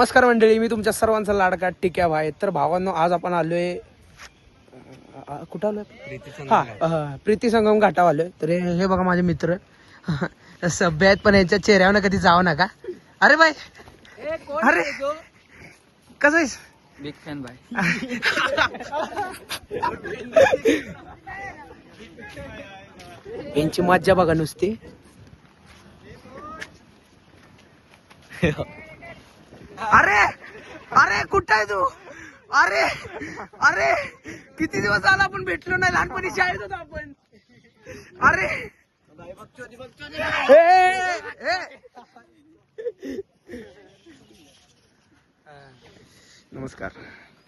नमस्कार मंडळी, मी तुमच्या सर्वांचा लाडका टिक्या भाई. तर भावांनो, आज आपण आलोय कुठं आलोय? प्रीती संगम घाटावर आलोय. तर हे बघा माझे मित्र सभ्य आहेत, पण यांच्या चेहऱ्यावर कधी जाऊ नका. अरे बाय, अरे कसं आहेस? Big fan bye. यांची मज्जा बघा नुसती. अरे अरे कुठं आहे तू? अरे अरे किती दिवस झाला आपण भेटलो नाही. लहानपणी शाळेत होतो आपण. अरे नमस्कार,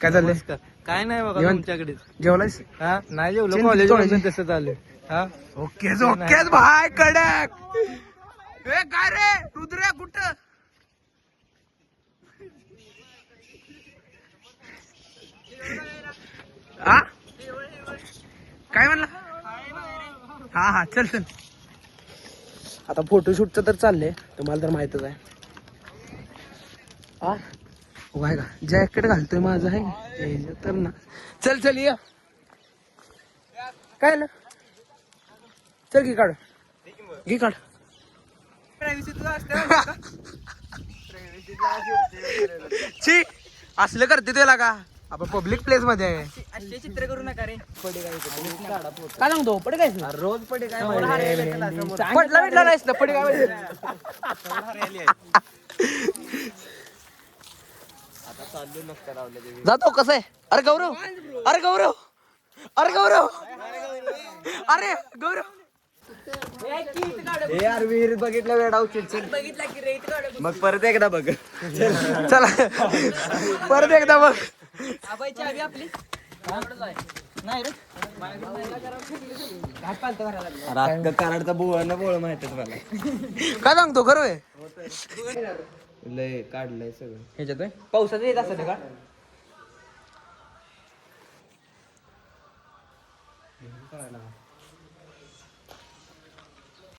काय चाललंय? काय नाही बघा जेवण? तुमच्याकडे. जेवलायस? हा नाही जेवलो, चेन कॉलेज किती मधून तसं चालू. हा ओकेच ओकेच भाय कडक. ए काय रे रुद्र्या कुठं? हा काय म्हणला? हा हा चल चल. आता फोटोशूटचं तर चाललंय, तुम्हाला तर माहितच आहे. हा काय का जॅकेट घालतोय माझं आहे हे तर ना. चल चल ये. काय ना, चल घे काढ, घे काढ. छी असलं करते तुला का? आपण पब्लिक प्लेस मध्ये आहे. असे चित्र करू नका रे. काय सांगतो पडे काय रोज पडे काय पडला भेटला नाहीस ना पडे काय आता चालू नसतं लावलं. जातो कसं आहे? अरे गौरव, अरे गौरव, अरे गौरव, अरे गौरव. यार विहीर बघितलं वेळा बघितला की रे. मग परत एकदा बघ. चला परत एकदा बघ. आपली नाही रे. कराडचा बोळ ना बोळ माहित आहे मला. काय सांगतो खरं आहे? लय काढलंय सगळं ह्याच्यात. पावसात येत असत का?